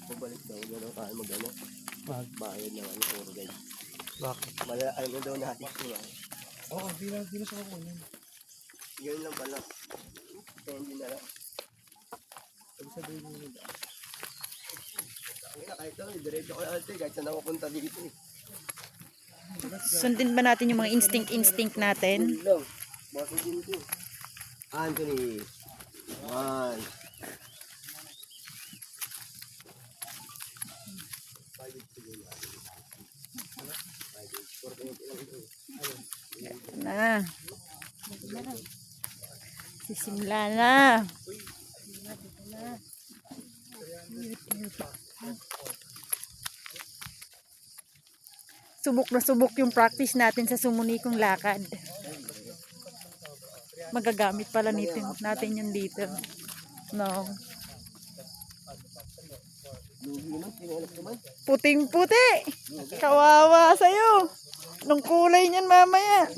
Babalik daw, gano'n kaya mag-ano. Bayad na ano, tour guide. Bakit? Ano daw natin siya. Oo, di na siya kukunin. Ganyan lang pala. Hindi na lang. Sabi sabihin mo nila. Kahit daw, diretso ko ate, kahit saan ako punta dito eh. Sundin ba natin yung mga instinct natin? Hindi lang. Basta dito. Anthony. One. Na. Sisimula na. Subok na subok yung practice natin sa sumunikong lakad. Magagamit pala natin yun dito. No. Puting puti. Kawawa sa'yo. Anong kulay niyan mamaya?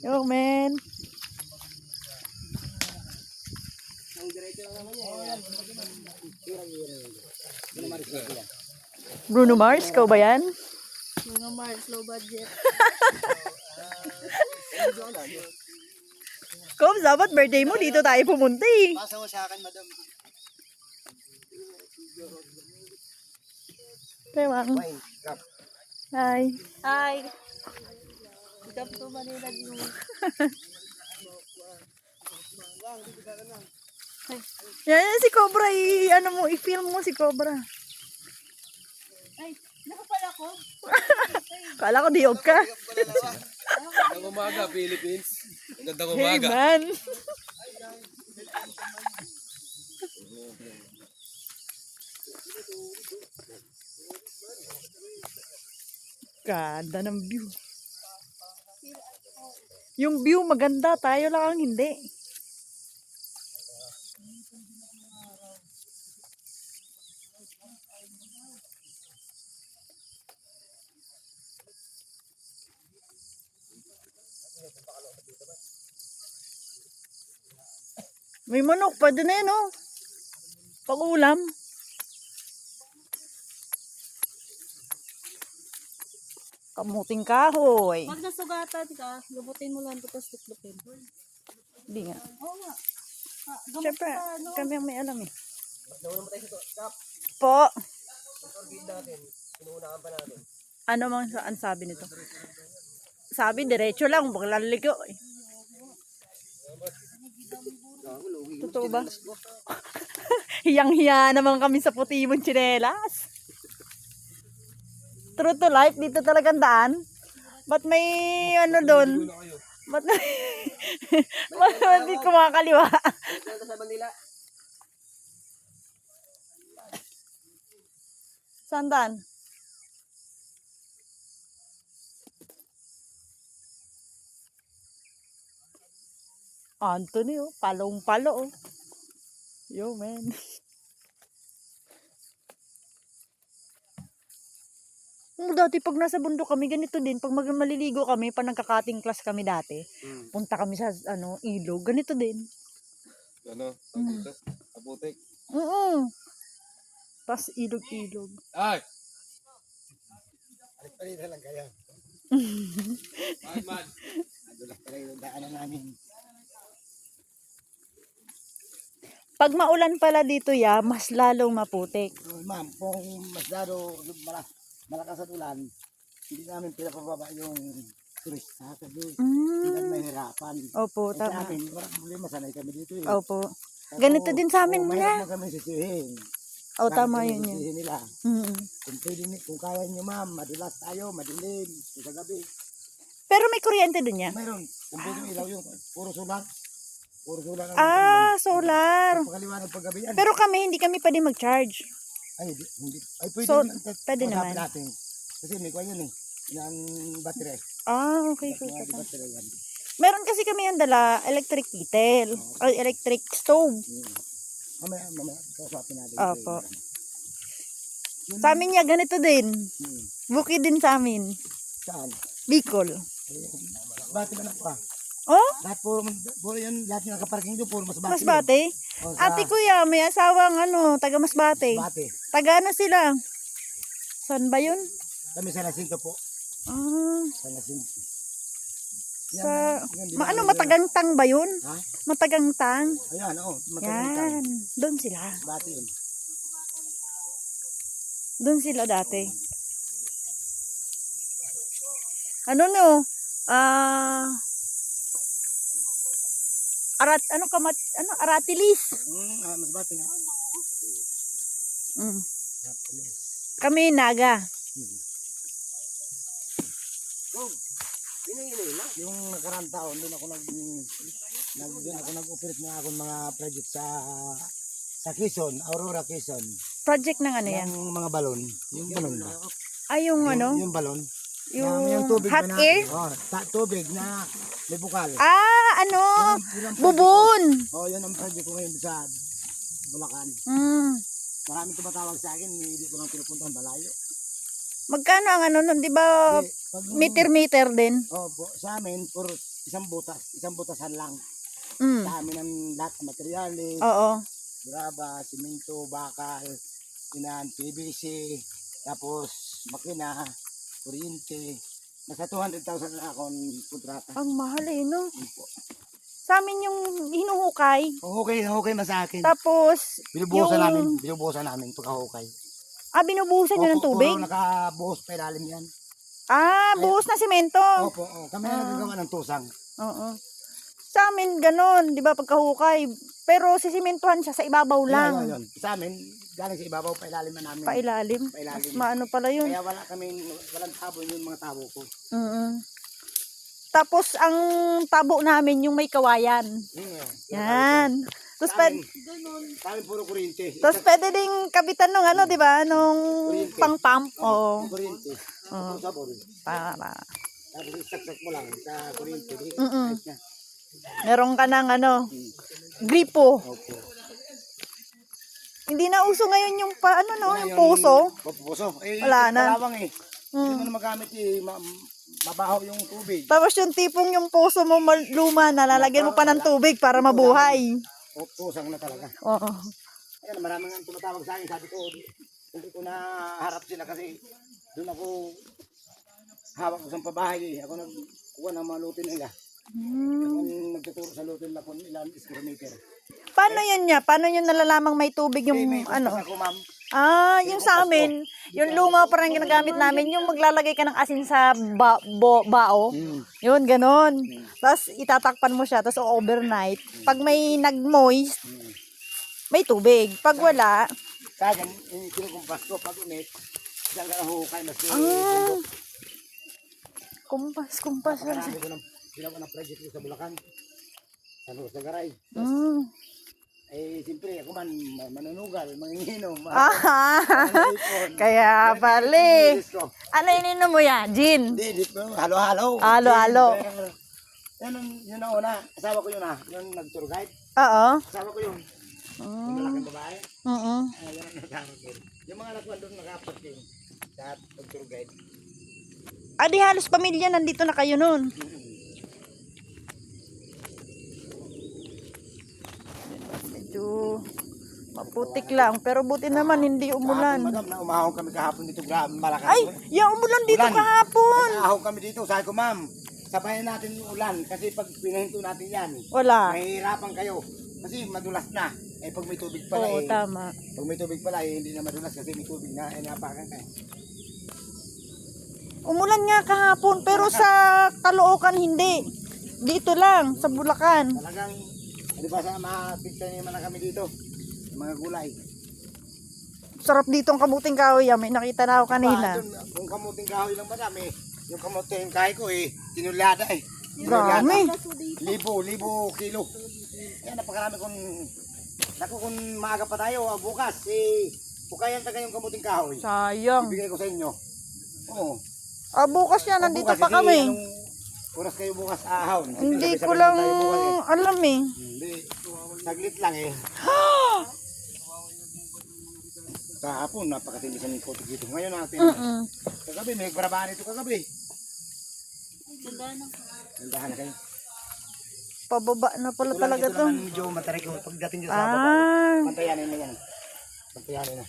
Yo, man. Bruno Mars, ikaw ba yan? Bruno Mars, low budget. Kom, dapat birthday mo, dito tayo pumunta eh. Pasa mo sa akin, madam. Tewang. Hi. Hi. Welcome to Manila View. Yan si Cobra, ano mo, i-film mo si Cobra. Ay, nakapala ko. Kala ko diog ka. Magandang umaga, Philippines. Magandang Hey umaga. man. Ganda ng view. Yung view maganda, tayo lang ang hindi. May manok, pwede na yun, oh. Pag-ulam. Kamuting kahoy. Pag nasugatan ka, lubutin mo lang ito, tapos tuklupin. Hindi nga. Oo nga. Gamot Siyempre, ka, ano? kami ang may alam eh. Po. Ano mang saan sabi nito? Sabi, diretso lang, baklang ligo eh. Totoo ba? Hiyang-hiya naman kami sa puti mong tsinelas. True to life, dito talagang daan. Ba't may ano doon? Ba't di kumakaliwa? Saan daan? Anthony, oh. Palong-palo, oh. Yo, man. Dati pag nasa bundok kami, ganito din. Pag maliligo kami, pag nagka-cutting class kami dati, punta kami sa ilog, ganito din. Ano? Dito? Aputik. Oo. Tapos ilog-ilog. Ay! Alipalita lang kaya. Man. Nadulas talaga yung daanan namin. Pag maulan pala dito ya, mas lalong maputik. Ma'am, kung masyado malakas at ulan, hindi namin pinapababa yung turista kasi hindi namin mahirapan. Opo, Sa tama. amin, walang problema, sanay kami dito eh. Opo. Ganito din sa amin mahirap na. na kami sisihin. O, tama Bakit yun yun. sisihin nila? Mm. Kung kaya nyo ma'am, madulas tayo, madilim, sa gabi. Pero may kuryente dun ya. Mayroon, kung pwede ilaw yung puro sulat. Puro sulat. Solar. Pagkaliwanag paggabi yan. Pero kami, hindi kami pwede mag-charge. Ay, hindi. Ay, pwede, So, naman. pwede Masapin naman. natin. Kasi may kwan yun eh. Yan battery. Okay. Mga battery yan. Meron kasi kami ang dala, electric kettle. O electric stove. Mamaya, kausapin natin. Opo. Sa amin niya, ganito din. Bukid din sa amin. Saan? Bicol. Bati ba na pa? Oh, Lahat puro yun, lahat yung nakaparking doon, puro Masbate. Masbate. O, sa Ate kuya, may asawang ano, taga Masbate. Masbate. Taga ano sila? Saan ba yun? Kami sa Nasinto po. Ah, Sa Nasinto. sa, di ba, ano, matagang tang ba yun? Ha? Matagang tang. Ayan, matagal tayo. Yan, doon sila. Masbate yun. Doon sila dati. Ano no? Aratilis. Masbate nga. Mm. Kami naga. Yung nakarang taon, doon ako nag-operate na akong mga project sa Quezon, Aurora Quezon. Project ng ano yan? Yung mga balon, yung balon ba? Ay, yung ano? Yung balon. Yung tubig hot ba na, air? tubig na may bukal. Ano? Yun ang project Bubon. ko. Yun ang project ko ngayon sa Bulacan. Mm. Maraming tumatawag sa akin, hindi ko lang pinupuntahan malayo. Magkano ang ano nun? Di ba meter-meter din? Po, sa amin, for isang butasan lang. Mm. Sa amin ang lahat ng materyales, Oo. graba, simento, bakal, PVC, tapos makina, kuryente. Nasa 200,000 na akong kontrata. Ang mahal eh, no? Yun po. Sa amin yung hinuhukay. Okay na sa akin. Tapos, Binubuhusan namin pagkahukay. binubuhusan nyo ng tubig? Puro nakabuhos pa ilalim yan. Buhos na simento. Opo, kami na nagagawa ng tusang. Oo. Sa amin, ganun, di ba, pagkahukay. Pero sisimentohan siya sa ibabaw lang. Yun. Sa amin, galing sa ibabaw, pailalim na namin. Pailalim. Pailalim. Mas maano pala yun. Kaya walang tabo yung mga tabo ko. Tapos, ang tabo namin, yung may kawayan. Yan. Tapos, Sa amin puro kuryente. pwede ding kabitan nung ano, di ba? Nung Kuryente. pang-pump. Oo. Kuryente. Oo. Sabon. Para. Tapos isaksak mo lang sa kuryente. Mm-mm. Meron ka ng ano, gripo. Opo. Hindi na uso ngayon yung yung puso. Puso. Wala na. Malawang Hindi mo na magamit mabaho yung tubig. Tapos yung tipong yung puso mo luma na, lalagyan mo pa ng tubig para mabuhay. Tusang na talaga. Oo. Ayan, maraming nga tumatawag sa akin. Sabi ko, hindi ko na harap sila kasi doon ako hawak ko sa pabahay. Ako nagkuha ng mga lutin nila. Ako nagtuturo sa lutin nila kung ilan square meter. Paano yun niya? Paano yun nalalamang may tubig yung May ano? kumpas ako, ma'am. Yung sa amin, yung luma pa rin ginagamit namin, yung maglalagay ka ng asin sa bao. Yun, ganun. Tapos itatakpan mo siya, tapos overnight. Pag may nag-moist, may tubig. Pag wala, Kaya yung kinukumpas ko, pag unit, diyan ka nahuhukay. Maski kumpas. napakarami ko ng ginawa ng project ko sa Bulacan. Sa Garay. Siyempre, ako man, manunugal, manginginom. Kaya pala. Ano ininom mo yan? Gin? Hindi, halo-halo. Halo-halo. Yun ang una. Asawa ko yun yung nag-tour guide. Oo. Asawa ko yun. Yung malaking babae. Oo. Yan ang nagkakaroon ko. Yung mga anak ko doon nakapating sa pag-tour guide. Di halos pamilya, nandito na kayo nun. Medyo maputik lang, pero buti naman hindi umulan. Madam, na umahong kami kahapon dito. Malakas. Ay, umulan dito Ulan. kahapon. Umahong kami dito. Sabi ko, ma'am, sabayan natin yung ulan. Kasi pag pinahinto natin yan, Wala. mahihirapan kayo. Kasi madulas na. Pag may tubig pala Oo, tama. Pag may tubig pala hindi na madulas kasi may tubig na napakan ka. Umulan nga kahapon, pero sa Caloocan hindi. Dito lang, sa Bulacan. Talagang, di ba sa mga picture naman na kami dito, mga gulay. Sarap dito ang kamuting kahoy. May nakita na ako kanina. Kung kamuting kahoy lang madami, yung kamuting kahoy ko tinulyada Dami. Libo kilo. Yan, napakarami kung, kung maaga pa tayo, bukas, pukayan taga yung kamuting kahoy. Sayang. Ibigay ko sa inyo. Oo. Bukas yan, nandito Bukas, pa kasi kami. anong oras kayo bukas ahon? Hindi ko Sabay-sabay lang tayo bukas, alam eh. Hindi. Saglit lang Kahapon, napakatinisan yung koto dito. Ngayon natin. Kagabi, may barabaan ito kagabi. Ganda na kayo. Pababa na pala Ito lang, talaga ito to. lang ang medyo matarik ko. Pagdating dito sa baba, Ah, pantayanin na yan. Pantayanin na.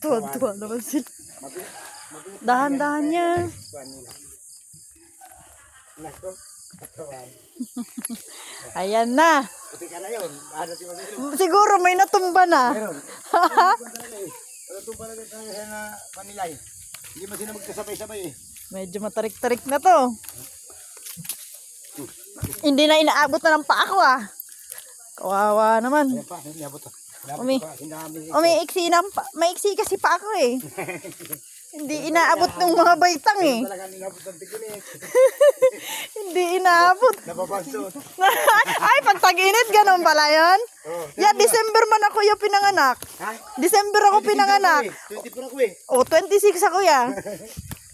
tuwa naman sila. Dahan-dahan niya. Kuhan nila. Nako, katawan. Ayan na. Puti ka na yun. Ano si Mabilo? Siguro may natumba na. Meron. Ano ito pala sa na Manilay? Hindi man sila magkasabay-sabay eh. Medyo matarik-tarik na to. Hindi na inaabot na ng paa ko ah. Kawawa naman. Ayan pa, niabot to. Umi. Sindami. Umiiksi na, maiksi kasi pa ako eh. Hindi inaabot ng mga baitang eh. Talaga niabot ng tigilit. Hindi inaabot. Napapansot. Ay, pag tag-init, ganun pala yun? Oh, Yeah, December man ako yung pinanganak. ha? December ako pinanganak. 24 ako eh. Oh, 26 ako ya.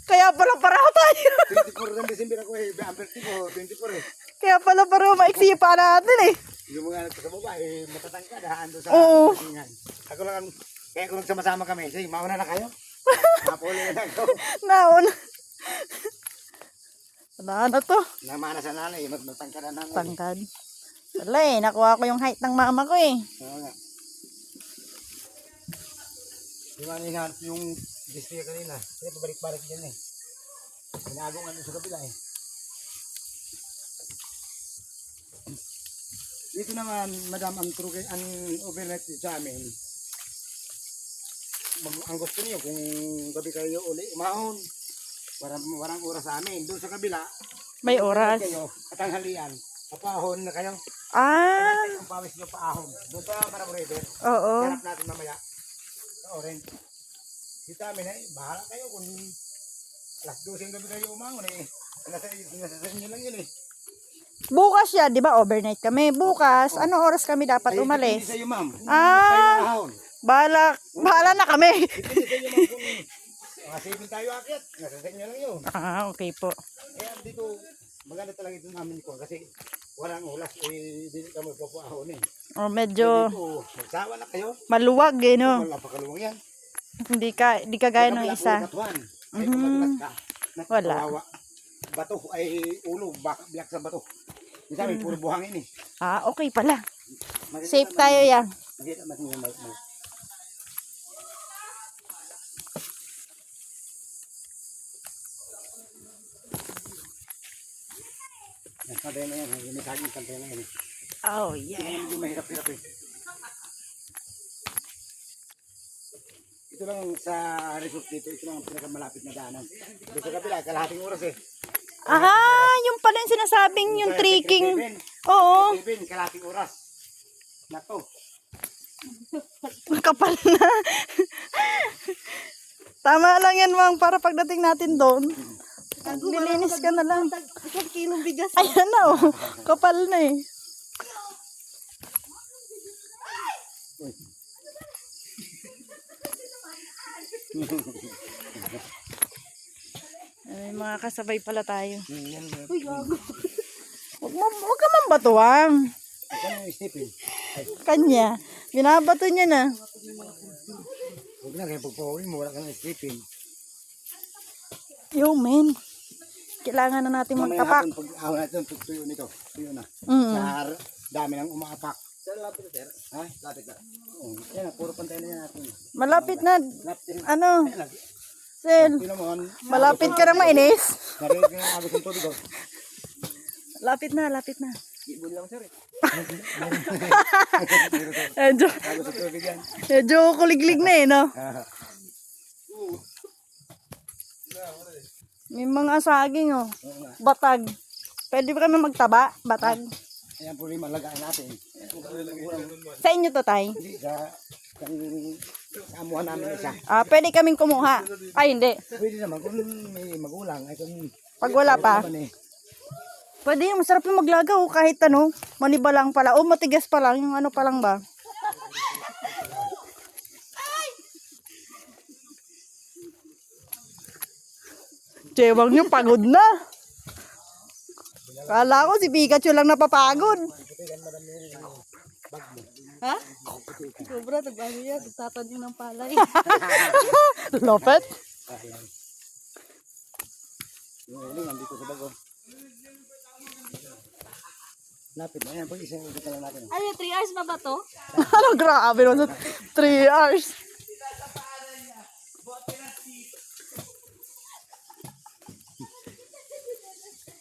Kaya pala pareho tayo. 24 ng December ako eh. Ang birthday ko, 24 eh. Kaya pala pareho maiksi pa natin eh. Yung mga sa baba eh, matatangkad ha, ando sa Oo. pasingan. Ako lang, kaya kung nagsama-sama kami, sige, mauna na kayo. Napuli na ako. Naon. Wala na to. Namana sa nanay, matangkad na nanay. Tangkad. Wala eh, nakuha ko yung height ng mama ko eh. Oo nga. Di ba hinahanap yung display kanina? Kasi pabalik-balik dyan eh. Ginagong ano sa kapila eh. Dito naman, madam, ang overnight dito sa amin. Ang gusto niyo kung gabi kayo uli umahon. Warang oras sa amin. Doon sa kabila, May oras. kayo, katanghalian, papahon na kayo. Ah, Ang pawis nyo paahon. Doon sa Maramo River. oo. Hanap natin mamaya. Sa orange. Dito amin eh, bahala kayo kung alas 12 ang gabi kayo umahon eh. Nasa inyo lang yun eh. Bukas yan, di ba overnight kami? Bukas, ano oras kami dapat Ay, umalis? depende sa iyo ma'am. Ah, Kayo ahon. bahala na kami. Depende sa iyo ma'am kung makasipin tayo akit. Nasa inyo lang yun. Ah, okay po. Kaya dito, maganda talaga ito namin ko kasi walang ulas eh, dito kami papaahon eh. Oh, medyo Dito, magsawa na kayo. maluwag eh, no? Wala pa kaluwang yan. Hindi ka gaya ng isa. Ay, kung madulas ka, Wala. kawawa. Bato ay ulo, biyak sa bato. Isa may puro buhangin eh. Ah, okay pala. Makita Safe naman- tayo yan. Makita naman yung Pantay na yan, yung saging pantay na yan. Oh, Hindi yeah. naman yung mahirap-hirap eh. Ito lang sa resort dito, ito lang ang pinakamalapit na daanan. Dito sa kabila, kalahating oras eh. Ah, yung pala yung sinasabing yung trekking. Oo, Even, kalahating oras. Nako. kapal na. Tama lang yan, Mang, para pagdating natin doon. Nilinis ka na lang. Isang kilong bigas. Ayan na, oh. Kapal na eh. Ay, mga kasabay pala tayo. Uy, gago. Huwag ka man batuwang. Ito na yung Stephen. Kanya. Binabato niya na. Huwag na, kaya pagpawin mo, wala ka na Stephen. Yo, men. Kailangan na natin Mamaya magtapak. hapon, pag ahon natin, tuyo nito. Tuyo na. Mm. Sa dami ng umaapak. Sir, lapit na, sir. Ha? Lapit na. Oo. Yan na, puro pantay na yan natin. Malapit na. Lapit na. Ano? Ayan na. Sel, Yun naman. malapit ka na mainis. Narinig ka nga agos ng tubig. Oh. Lapit na, lapit na. Ibon lang, sir. Medyo, Agos ng tubig yan. medyo kuliglig na eh, no? May mga saging, oh. Oo nga. Batag. Pwede ba kami magtaba? Batag. Ayan po rin malagaan natin. Sa inyo to, tay? Hindi, sa amuhan namin isa. Ah, pwede kaming kumuha. Ay, hindi. Pwede naman kung may magulang. Ay kung Pag wala pa. naman eh. Pwede, masarap yung maglagaw kahit ano. Maniba lang pala. O matigas pa lang. Yung ano pa lang ba? Chewang nyo, pagod na. Kala ko si Pikachu lang napapagod. Ha? Sobra, nagbago yan. Nagtatanim ng palay. Lopet. Yung uling, nandito sa bago. Lapit na yan. Pag isang ikot na lang natin. Ano, 3 hours pa ba to? Ano, grabe naman. 3 hours.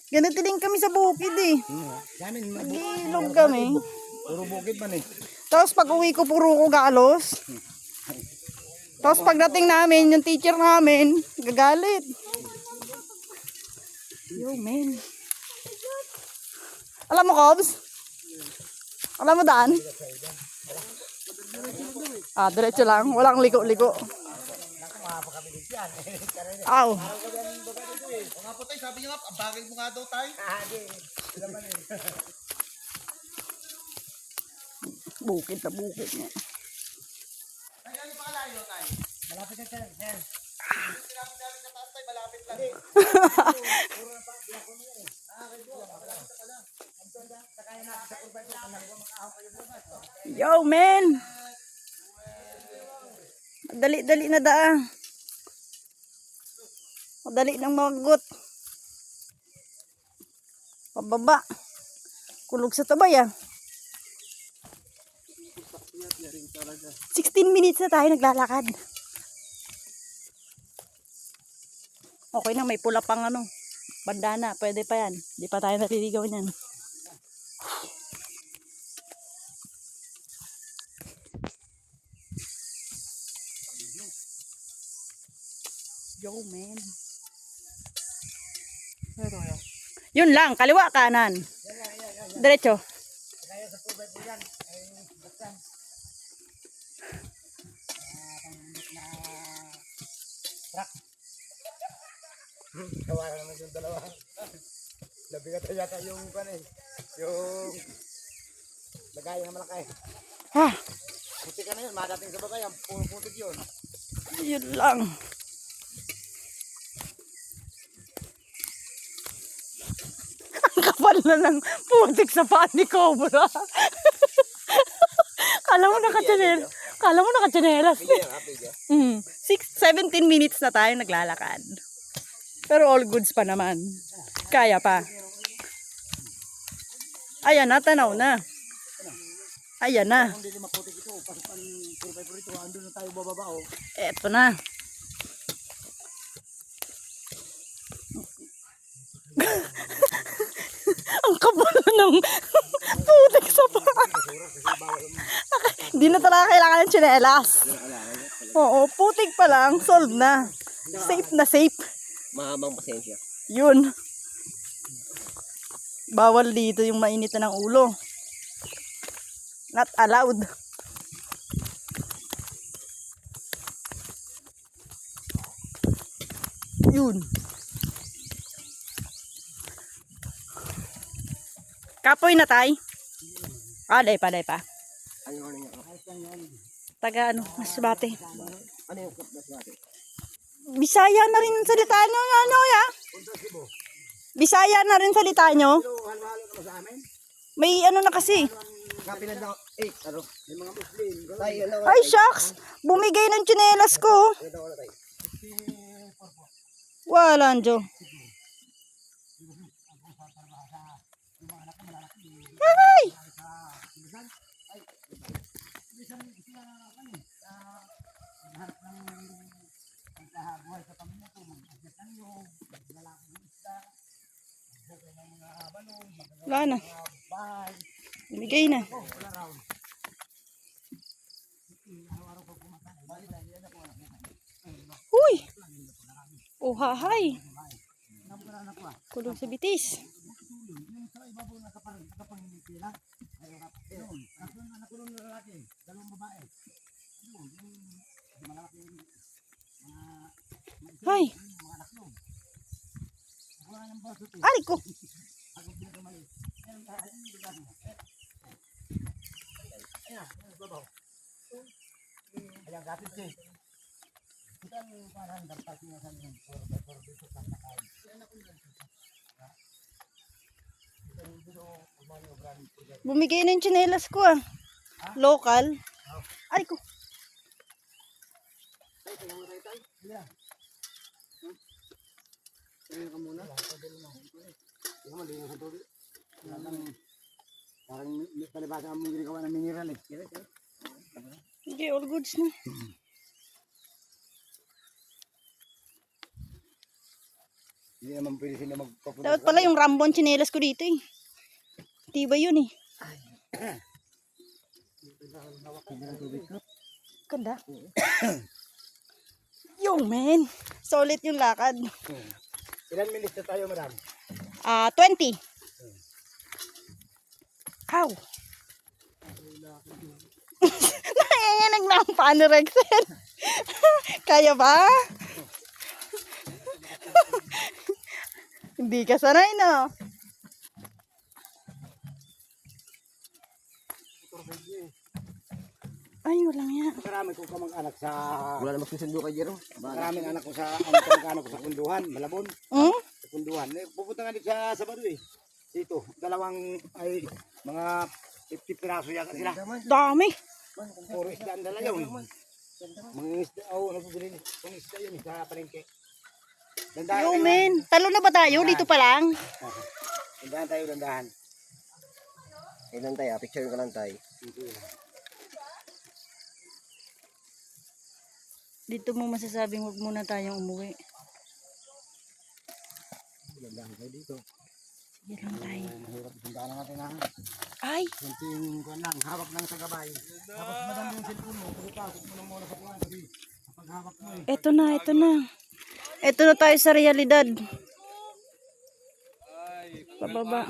Ganito din kami sa bukid eh. Sa amin, Nag-iilog kami. puro bukid man eh. Tapos pag uwi ko, puro ko galos. Tapos pagdating namin, yung teacher namin, gagalit. Yo, man. Alam mo, Cobs? Alam mo, Dan? Diretso lang. Walang liko-liko. Aw. Mga po tayo, sabi niya nga, ang bagay mo nga daw tayo. Bukid na bukid nga. Ano pa kalayo tayo? Malapit na siya. Yan. Sinabi namin sa taas tayo, malapit lang. Yo, man. Dali-dali na daa. Madali ng magot. Pababa. Kulog sa tabay ah. 16 minutes na tayo naglalakad. Okay na, may pula pang ano. Bandana, pwede pa yan. Di pa tayo naliligaw niyan. Yo, man. Yun lang, kaliwa kanan. Diretso. Kawa ka naman yung dalawa. Nabigat na yata yung kan eh. Yung lagay na malaki. Ha, Puti ka na yun, madating sa bagay. Ang puro putik yun. yun lang. Ang kapal na ng putik sa paa ni Cobra. Kala mo naka-chanelas. 17 minutes na tayo naglalakad. Pero all goods pa naman. Kaya pa. Ayan na, tanaw na. Ayan na. Kung hindi maputik ito, pasukan puro pa ito. Andun na tayo bababa oh. Eto na. Ang kapal ng putik sa paa. Hindi na talaga kailangan ng tsinelas. Oo, putik pa lang. Solve na. Safe na safe. Mahabang pasensya. Yun. Bawal dito yung mainitan ng ulo. Not allowed. Yun. Kapoy na tay. Day pa. Ano niya? Taga ano, Masbate. Ano yung kaplas natin? Bisaya na rin ang salita nyo, ano ya? Bisaya na rin salita nyo. Pero halo-halo naman sa amin. May ano na kasi. Kapilan lang, ano? Yung mga Muslim. Tayo, ano? Ay, shucks. Bumigay ng tsinelas ko. Ito ko na tayo. Wala, Anjo. Ay! Wala na. Bumigay na. Uy! Oh, hahay. Kulong sa bitis. Hay. Ari ko. Ayan, gatit siya. Kita ang parang dapat niya sa mga puro dito sa nakay. Bumigay ng tsinelas ko ah. Local. Ay ko. Tingnan ka muna. Tingnan mo, hindi na sa tubig. Parang palibasa ang ginagawa ng mineral eh. Hindi, all goods na. Hindi naman pwede sila magpapunta. Dapat pala yung Rambon chinelas ko dito eh. Tiba yun eh. Ganda. Yo man. Solid yung lakad. Ilan minutes na tayo, madam? 20. Ow. Naiinag na ang paano, Rexel. Kaya ba? Hindi ka sanay, no? Ay, walang yan. Marami kong kamag-anak sa... Wala na magsusundo kay Jero. Maraming anak ko sa... Kamag-anak ko sa Kunduhan, Malabon. Hmm? Sa Kunduhan. Eh, pupunta nga dito sa Sabado eh. Dito, dalawang ay mga 50 piraso yata sila. Dami. Puro isda ang dala yun. Mga isda, nagbibili ng isda yun sa palengke. Dandahan Yo, tayo, man. Talo na ba tayo? Dito pa lang. dandahan tayo, dandahan. Ilan tayo? Picture ka lang tayo. Dito mo masasabing huwag muna tayong umuwi. Dandahan tayo dito. Sige lang tayo. Mahirap dandahan natin ha. Ay! Kunting kuwan lang, hawak lang sa gabay. Tapos madami yung cellphone mo, pagkakasok mo lang muna sa kuwan kasi kapag hawak mo eh. Eto na, eto na. Eto na tayo sa realidad. Pababa.